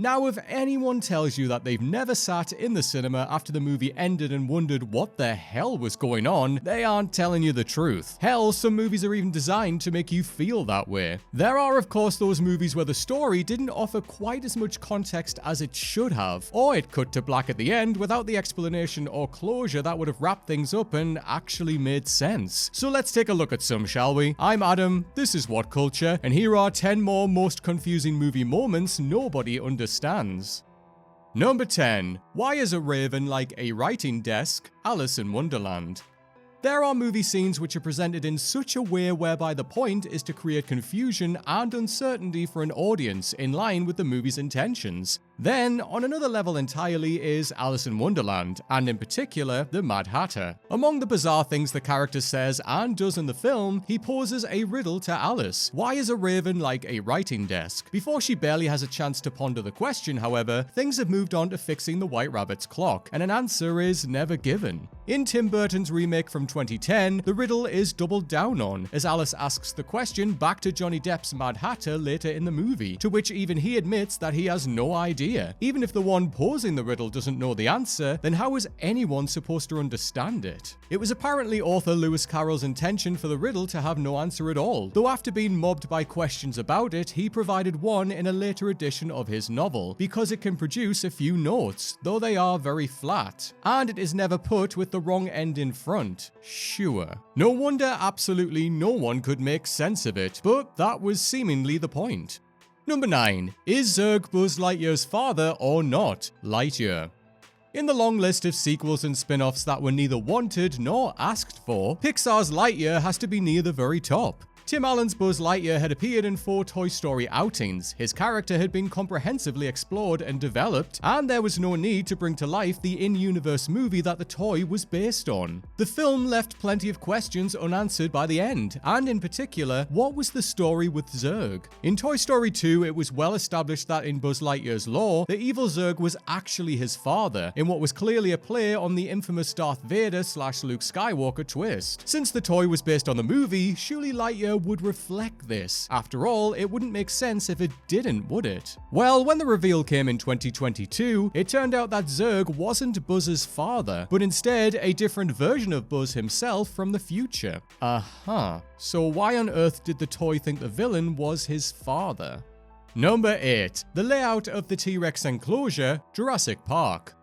Now, if anyone tells you that they've never sat in the cinema after the movie ended and wondered what the hell was going on, they aren't telling you the truth. Hell, some movies are even designed to make you feel that way. There are, of course, those movies where the story didn't offer quite as much context as it should have, or it cut to black at the end without the explanation or closure that would have wrapped things up and actually made sense. So let's take a look at some, shall we? I'm Adam, this is What Culture, and here are 10 more most confusing movie moments nobody understands. Number 10. Why is a raven like a writing desk? Alice in Wonderland. There are movie scenes which are presented in such a way whereby the point is to create confusion and uncertainty for an audience in line with the movie's intentions. Then, on another level entirely, is Alice in Wonderland, and in particular, the Mad Hatter. Among the bizarre things the character says and does in the film, he poses a riddle to Alice. Why is a raven like a writing desk? Before she barely has a chance to ponder the question, however, things have moved on to fixing the White Rabbit's clock, and an answer is never given. In Tim Burton's remake from 2010, the riddle is doubled down on, as Alice asks the question back to Johnny Depp's Mad Hatter later in the movie, to which even he admits that he has no idea. Even if the one posing the riddle doesn't know the answer, then how is anyone supposed to understand it? It was apparently author Lewis Carroll's intention for the riddle to have no answer at all, though after being mobbed by questions about it, he provided one in a later edition of his novel, because it can produce a few notes, though they are very flat, and it is never put with the wrong end in front. Sure. No wonder absolutely no one could make sense of it, but that was seemingly the point. Number 9. Is Zurg Buzz Lightyear's father or not? Lightyear. In the long list of sequels and spin-offs that were neither wanted nor asked for, Pixar's Lightyear has to be near the very top. Tim Allen's Buzz Lightyear had appeared in 4 Toy Story outings, his character had been comprehensively explored and developed, and there was no need to bring to life the in-universe movie that the toy was based on. The film left plenty of questions unanswered by the end, and in particular, what was the story with Zurg? In Toy Story 2, it was well established that in Buzz Lightyear's lore, the evil Zurg was actually his father, in what was clearly a play on the infamous Darth Vader/Luke Skywalker twist. Since the toy was based on the movie, surely Lightyear would reflect this. After all, it wouldn't make sense if it didn't, would it? Well, when the reveal came in 2022, it turned out that Zurg wasn't Buzz's father, but instead a different version of Buzz himself from the future. So why on earth did the toy think the villain was his father? Number 8. The layout of the T-Rex enclosure, Jurassic Park.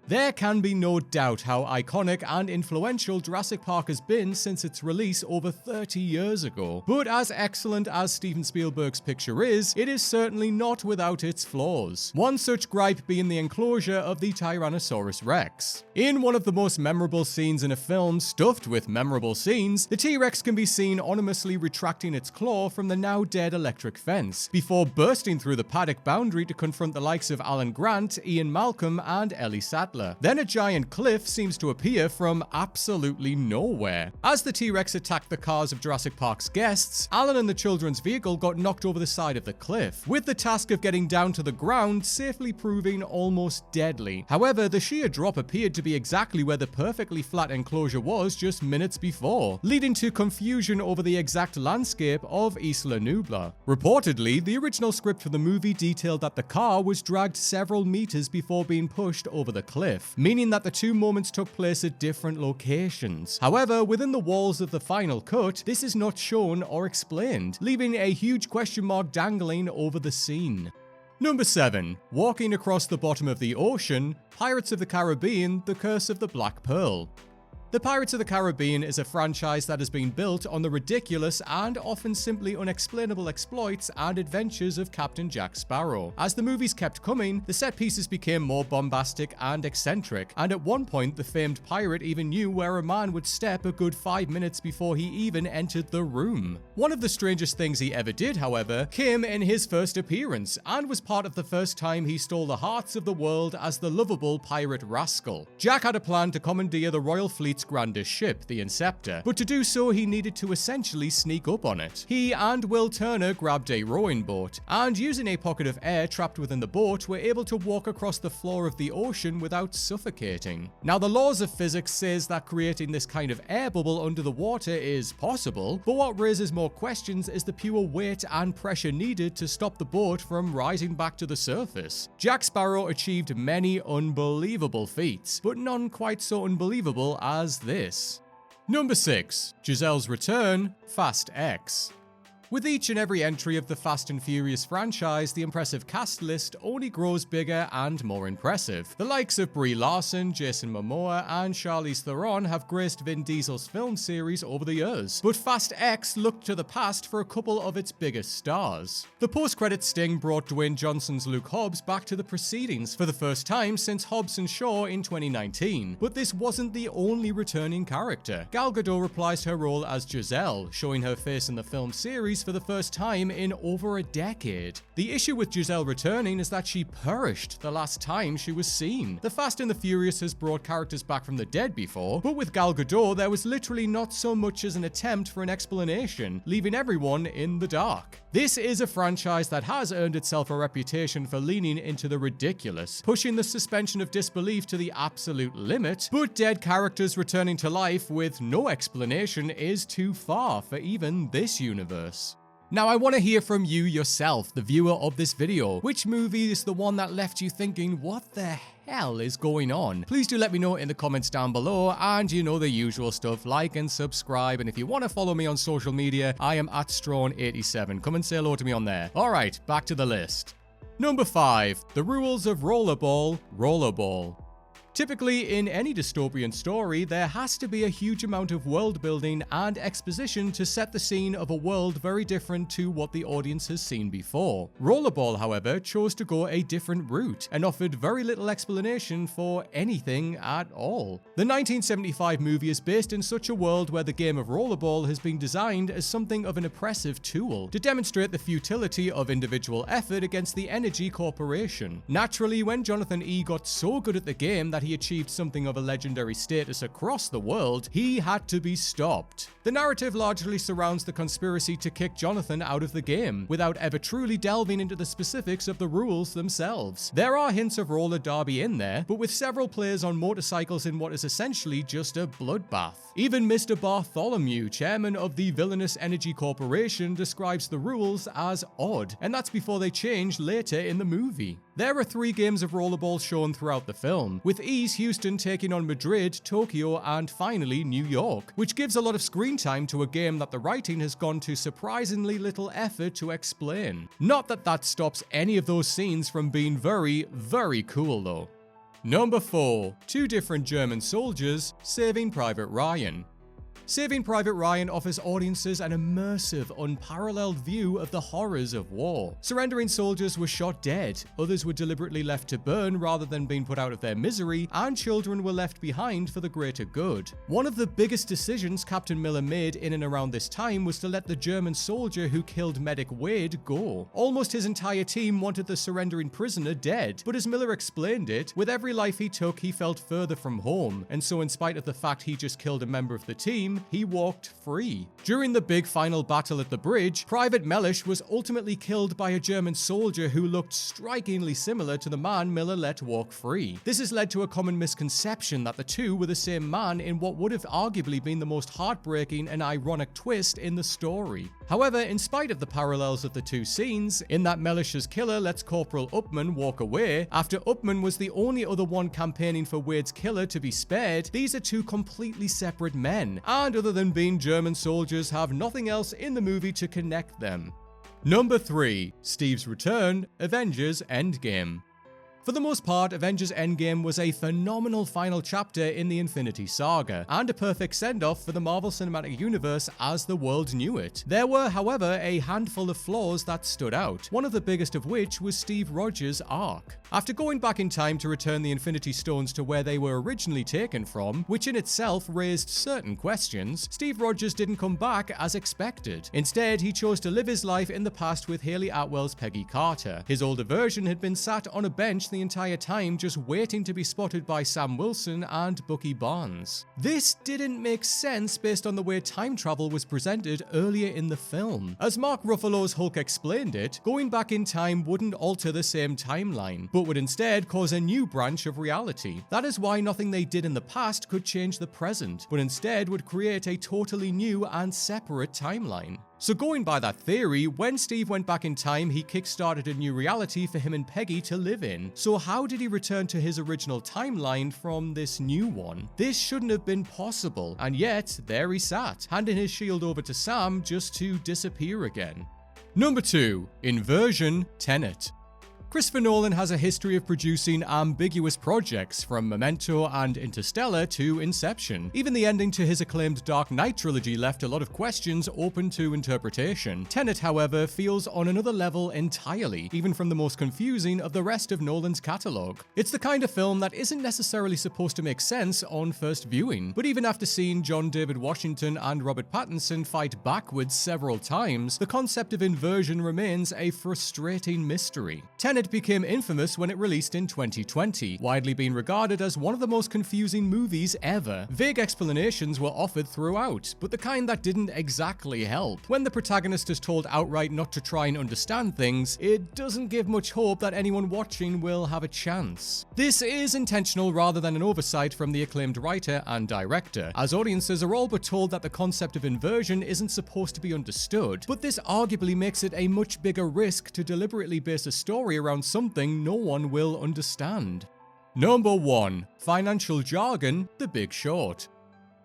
There can be no doubt how iconic and influential Jurassic Park has been since its release over 30 years ago. But as excellent as Steven Spielberg's picture is, it is certainly not without its flaws. One such gripe being the enclosure of the Tyrannosaurus Rex. In one of the most memorable scenes in a film stuffed with memorable scenes, the T-Rex can be seen ominously retracting its claw from the now dead electric fence, before bursting through the paddock boundary to confront the likes of Alan Grant, Ian Malcolm, and Ellie Sattler. Then a giant cliff seems to appear from absolutely nowhere. As the T-Rex attacked the cars of Jurassic Park's guests, Alan and the children's vehicle got knocked over the side of the cliff, with the task of getting down to the ground safely proving almost deadly. However, the sheer drop appeared to be exactly where the perfectly flat enclosure was just minutes before, leading to confusion over the exact landscape of Isla Nublar. Reportedly, the original script for the movie detailed that the car was dragged several meters before being pushed over the cliff, meaning that the two moments took place at different locations. However, within the walls of the final cut, this is not shown or explained, leaving a huge question mark dangling over the scene. Number 7. Walking across the bottom of the ocean, Pirates of the Caribbean, The Curse of the Black Pearl. The Pirates of the Caribbean is a franchise that has been built on the ridiculous and often simply unexplainable exploits and adventures of Captain Jack Sparrow. As the movies kept coming, the set pieces became more bombastic and eccentric, and at one point the famed pirate even knew where a man would step a good 5 minutes before he even entered the room. One of the strangest things he ever did, however, came in his first appearance, and was part of the first time he stole the hearts of the world as the lovable pirate rascal. Jack had a plan to commandeer the royal fleet's fleet's grandest ship, the Inceptor, but to do so he needed to essentially sneak up on it. He and Will Turner grabbed a rowing boat, and using a pocket of air trapped within the boat were able to walk across the floor of the ocean without suffocating. Now the laws of physics says that creating this kind of air bubble under the water is possible, but what raises more questions is the pure weight and pressure needed to stop the boat from rising back to the surface. Jack Sparrow achieved many unbelievable feats, but none quite so unbelievable as this. Number 6. Jazelles Return, Fast X. With each and every entry of the Fast and Furious franchise, the impressive cast list only grows bigger and more impressive. The likes of Brie Larson, Jason Momoa, and Charlize Theron have graced Vin Diesel's film series over the years, but Fast X looked to the past for a couple of its biggest stars. The post-credit sting brought Dwayne Johnson's Luke Hobbs back to the proceedings for the first time since Hobbs and Shaw in 2019, but this wasn't the only returning character. Gal Gadot reprised her role as Giselle, showing her face in the film series for the first time in over a decade. The issue with Giselle returning is that she perished the last time she was seen. The Fast and the Furious has brought characters back from the dead before, but with Gal Gadot there was literally not so much as an attempt for an explanation, leaving everyone in the dark. This is a franchise that has earned itself a reputation for leaning into the ridiculous, pushing the suspension of disbelief to the absolute limit, but dead characters returning to life with no explanation is too far for even this universe. Now I want to hear from you yourself, the viewer of this video. Which movie is the one that left you thinking, what the hell is going on? Please do let me know in the comments down below, and you know the usual stuff, like and subscribe, and if you want to follow me on social media, I am at Strawn87. Come and say hello to me on there. Alright, back to the list. Number 5. The Rules of Rollerball, Rollerball. Typically, in any dystopian story, there has to be a huge amount of world building and exposition to set the scene of a world very different to what the audience has seen before. Rollerball, however, chose to go a different route and offered very little explanation for anything at all. The 1975 movie is based in such a world where the game of rollerball has been designed as something of an oppressive tool to demonstrate the futility of individual effort against the energy corporation. Naturally, when Jonathan E. got so good at the game that he achieved something of a legendary status across the world, he had to be stopped. The narrative largely surrounds the conspiracy to kick Jonathan out of the game, without ever truly delving into the specifics of the rules themselves. There are hints of roller derby in there, but with several players on motorcycles in what is essentially just a bloodbath. Even Mr. Bartholomew, chairman of the villainous Energy Corporation, describes the rules as odd, and that's before they change later in the movie. There are 3 games of rollerball shown throughout the film, with East Houston taking on Madrid, Tokyo, and finally New York, which gives a lot of screen time to a game that the writing has gone to surprisingly little effort to explain. Not that that stops any of those scenes from being very, very cool though. Number 4. 2 different German soldiers, Saving Private Ryan. Saving Private Ryan offers audiences an immersive, unparalleled view of the horrors of war. Surrendering soldiers were shot dead, others were deliberately left to burn rather than being put out of their misery, and children were left behind for the greater good. One of the biggest decisions Captain Miller made in and around this time was to let the German soldier who killed Medic Wade go. Almost his entire team wanted the surrendering prisoner dead, but as Miller explained it, with every life he took he felt further from home, and so in spite of the fact he just killed a member of the team, he walked free. During the big final battle at the bridge, Private Mellish was ultimately killed by a German soldier who looked strikingly similar to the man Miller let walk free. This has led to a common misconception that the two were the same man in what would have arguably been the most heartbreaking and ironic twist in the story. However, in spite of the parallels of the two scenes, in that Mellish's killer lets Corporal Upman walk away, after Upman was the only other one campaigning for Wade's killer to be spared, these are 2 completely separate men, and other than being German soldiers, have nothing else in the movie to connect them. Number 3. Steve's Return, Avengers Endgame. For the most part, Avengers Endgame was a phenomenal final chapter in the Infinity Saga, and a perfect send-off for the Marvel Cinematic Universe as the world knew it. There were, however, a handful of flaws that stood out, one of the biggest of which was Steve Rogers' arc. After going back in time to return the Infinity Stones to where they were originally taken from, which in itself raised certain questions, Steve Rogers didn't come back as expected. Instead, he chose to live his life in the past with Haley Atwell's Peggy Carter. His older version had been sat on a bench the entire time just waiting to be spotted by Sam Wilson and Bucky Barnes. This didn't make sense based on the way time travel was presented earlier in the film. As Mark Ruffalo's Hulk explained it, going back in time wouldn't alter the same timeline, but would instead cause a new branch of reality. That is why nothing they did in the past could change the present, but instead would create a totally new and separate timeline. So going by that theory, when Steve went back in time, he kickstarted a new reality for him and Peggy to live in. So how did he return to his original timeline from this new one? This shouldn't have been possible, and yet there he sat, handing his shield over to Sam just to disappear again. Number 2. Inversion, Tenet. Christopher Nolan has a history of producing ambiguous projects, from Memento and Interstellar to Inception. Even the ending to his acclaimed Dark Knight trilogy left a lot of questions open to interpretation. Tenet, however, feels on another level entirely, even from the most confusing of the rest of Nolan's catalogue. It's the kind of film that isn't necessarily supposed to make sense on first viewing, but even after seeing John David Washington and Robert Pattinson fight backwards several times, the concept of inversion remains a frustrating mystery. Tenet became infamous when it released in 2020, widely being regarded as one of the most confusing movies ever. Vague explanations were offered throughout, but the kind that didn't exactly help. When the protagonist is told outright not to try and understand things, it doesn't give much hope that anyone watching will have a chance. This is intentional rather than an oversight from the acclaimed writer and director, as audiences are all but told that the concept of inversion isn't supposed to be understood, but this arguably makes it a much bigger risk to deliberately base a story around something no one will understand. Number 1. Financial Jargon, The Big Short.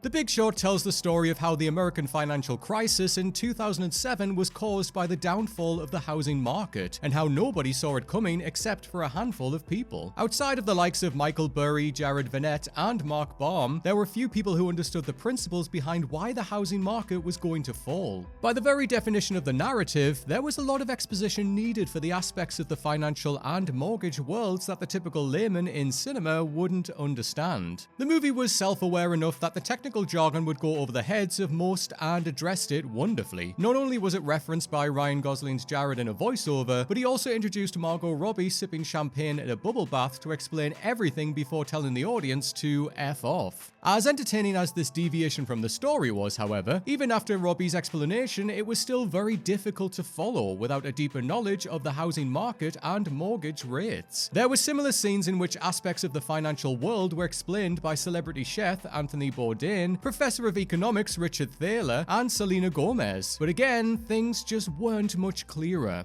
The Big Short tells the story of how the American financial crisis in 2007 was caused by the downfall of the housing market, and how nobody saw it coming except for a handful of people. Outside of the likes of Michael Burry, Jared Vanette, and Mark Baum, there were few people who understood the principles behind why the housing market was going to fall. By the very definition of the narrative, there was a lot of exposition needed for the aspects of the financial and mortgage worlds that the typical layman in cinema wouldn't understand. The movie was self-aware enough that the technical jargon would go over the heads of most and addressed it wonderfully. Not only was it referenced by Ryan Gosling's Jared in a voiceover, but he also introduced Margot Robbie sipping champagne in a bubble bath to explain everything before telling the audience to F off. As entertaining as this deviation from the story was, however, even after Robbie's explanation, it was still very difficult to follow without a deeper knowledge of the housing market and mortgage rates. There were similar scenes in which aspects of the financial world were explained by celebrity chef Anthony Bourdain, Professor of Economics Richard Thaler, and Selena Gomez. But again, things just weren't much clearer.